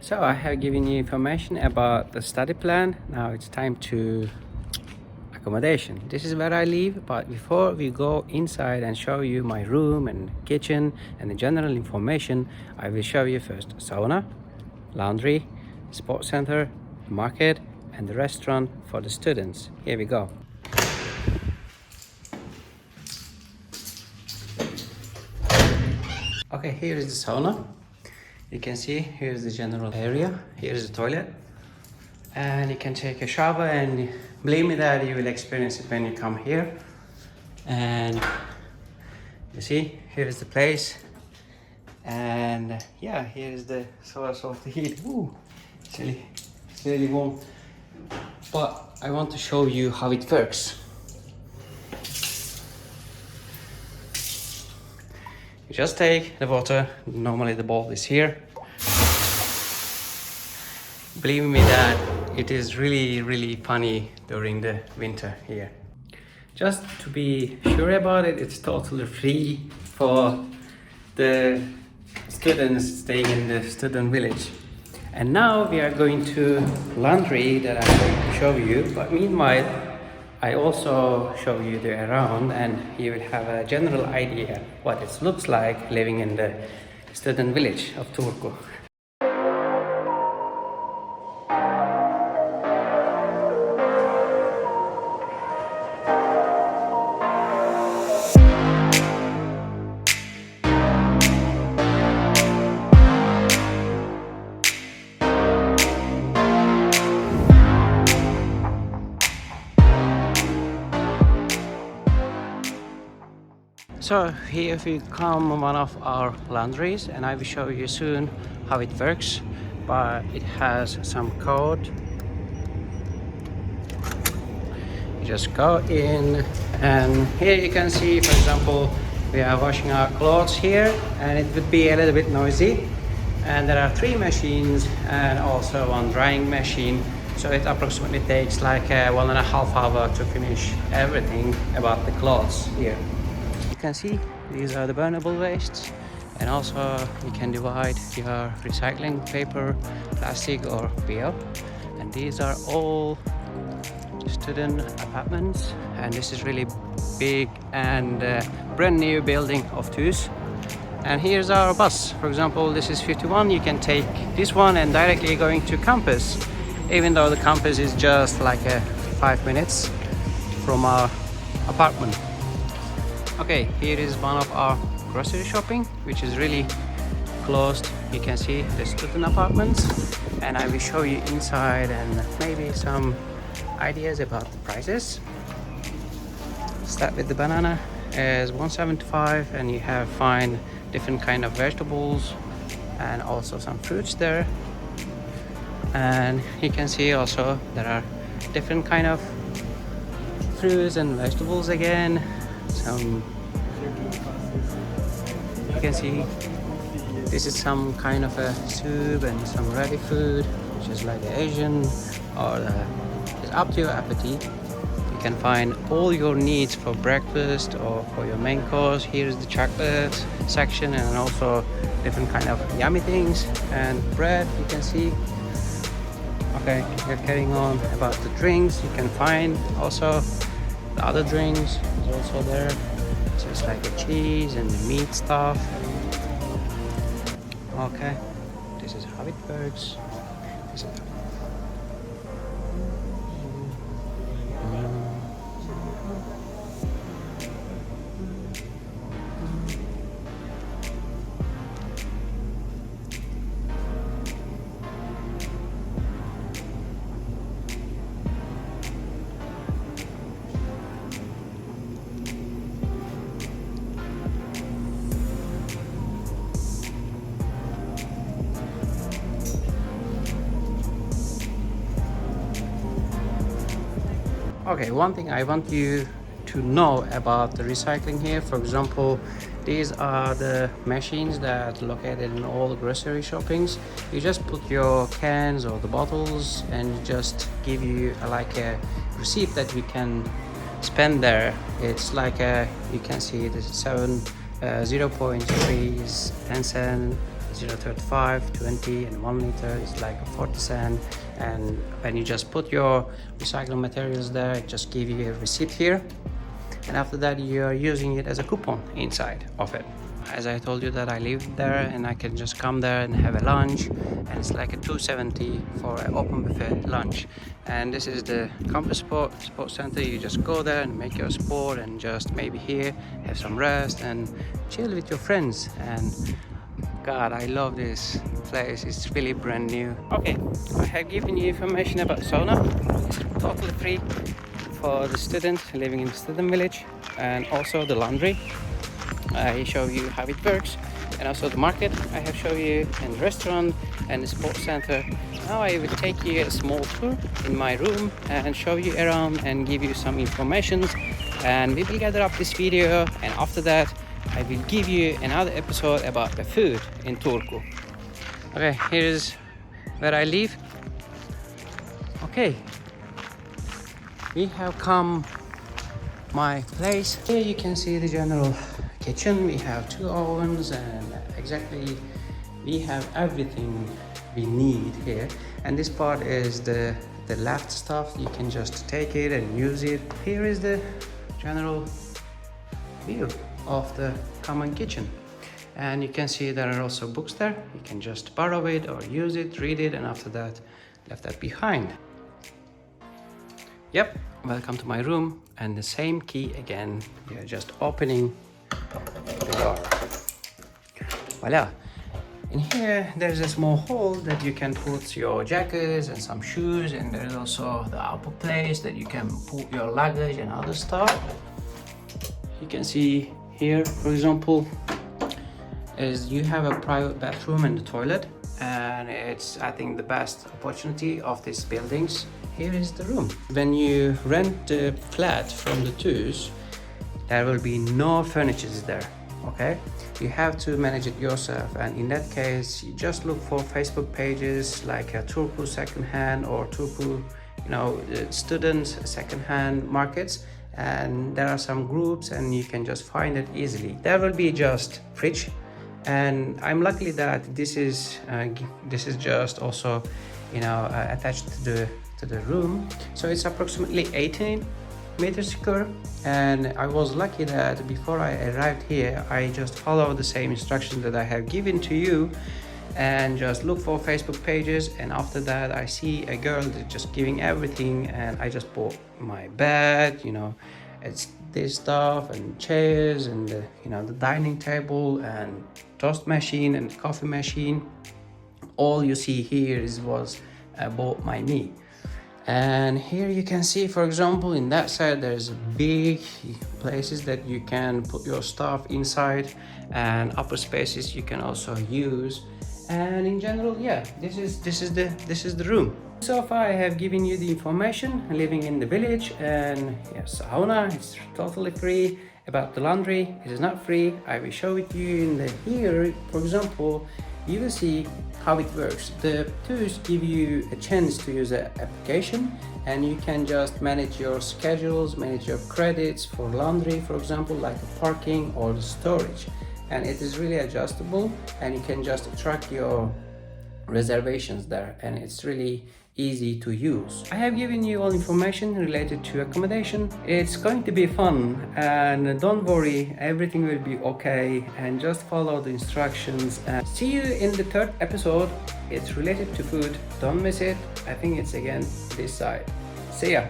So I have given you information about the study plan. Now it's time to accommodation. This is where I live, but before we go inside and show you my room and kitchen and the general information, I will show you first sauna, laundry, sports center, market and the restaurant for the students. Here we go. Okay, here is the sauna. You can see here's the general area, here's the toilet, and you can take a shower, and believe me that you will experience it when you come here. And you see here's the place, and yeah, here's the source of the heat. Ooh, it's really warm, but I want to show you how it works. You just take the water, normally the bowl is here. Believe me that it is really funny during the winter here. Just to be sure about it, it's totally free for the students staying in the student village. And now we are going to laundry that I'm going to show you, but meanwhile I also show you the around, and you will have a general idea what it looks like living in the student village of Turku. So here we come one of our laundries, and I will show you soon how it works, but it has some code. You just go in, and here you can see, for example, we are washing our clothes here, and it would be a little bit noisy, and there are 3 machines and also one drying machine, so it approximately takes like 1.5 hours to finish everything about the clothes here. You can see these are the burnable wastes, and also you can divide your recycling paper, plastic or bio, and these are all student apartments, and this is really big and brand new building of TYS. And here's our bus. For example, this is 51. You can take this one and directly going to campus, even though the campus is just like 5 minutes from our apartment. Okay, here is one of our grocery shopping, which is really closed. You can see the student apartments, and I will show you inside and maybe some ideas about the prices. Start with the banana is 175, and you have find different kind of vegetables and also some fruits there. And you can see also there are different kind of fruits and vegetables again. You can see this is some kind of a soup and some ready food, which is like Asian, or it's up to your appetite. You can find all your needs for breakfast or for your main course. Here is the chocolate section, and also different kind of yummy things and bread. You can see. Okay, we're carrying on about the drinks. You can find also the other drinks is also there. So it's like the cheese and the meat stuff. Okay, this is how it works. This is okay, one thing I want you to know about the recycling here. For example, these are the machines that are located in all the grocery shoppings. You just put your cans or the bottles, and just give you like a receipt that you can spend there. It's like you can see the 0.3 is 10 cents, 0.35, 20 and 1 liter is like 40 cent. And when you just put your recycled materials there, it just give you a receipt here, and after that you are using it as a coupon inside of it. As I told you that I live there and I can just come there and have a lunch, and it's like a 270 for an open buffet lunch. And this is the CampusSport sports center. You just go there and make your sport and just maybe here have some rest and chill with your friends. And God, I love this place. It's really brand new. Okay, I have given you information about sauna. It's totally free for the student living in Student Village, and also the laundry. I show you how it works, and also the market I have shown you, and the restaurant and the sports center. Now I will take you a small tour in my room and show you around and give you some information, and we will gather up this video, and after that I will give you another episode about the food in Turku. Okay, here's where I live. Okay, we have come my place. Here you can see the general kitchen. We have 2 ovens, and exactly we have everything we need here. And this part is the left stuff. You can just take it and use it. Here is the general view of the common kitchen, and you can see there are also books there. You can just borrow it or use it, read it, and after that left that behind. Yep, welcome to my room, and the same key again. You're just opening the door. Voila. In here there's a small hole that you can put your jackets and some shoes, and there's also the upper place that you can put your luggage and other stuff. You can see here, for example, is you have a private bathroom and the toilet, and it's, I think, the best opportunity of these buildings. Here is the room. When you rent the flat from the TYS, there will be no furniture there, okay? You have to manage it yourself, and in that case you just look for Facebook pages like Turku secondhand or Turku, student secondhand markets, and there are some groups and you can just find it easily. There will be just fridge, and I'm lucky that this is just also attached to the room, so it's approximately 18 meters square. And I was lucky that before I arrived here I just followed the same instructions that I have given to you, and just look for Facebook pages, and after that I see a girl that just giving everything, and I just bought my bed, it's this stuff, and chairs, and the dining table, and toast machine, and coffee machine. All you see here was bought by me. And here you can see, for example, in that side there's big places that you can put your stuff inside, and upper spaces you can also use. And in general, yeah, this is the room. So far I have given you the information living in the village, and yes, sauna, it's totally free. About the laundry, it is not free. I will show it to you in the here. For example, you will see how it works. The TYS give you a chance to use the application, and you can just manage your schedules, manage your credits for laundry, for example, like parking or storage. And it is really adjustable, and you can just track your reservations there, and it's really easy to use. I have given you all information related to accommodation. It's going to be fun, and don't worry, everything will be okay, and just follow the instructions. And see you in the 3rd episode. It's related to food. Don't miss it. I think it's again this side. See ya.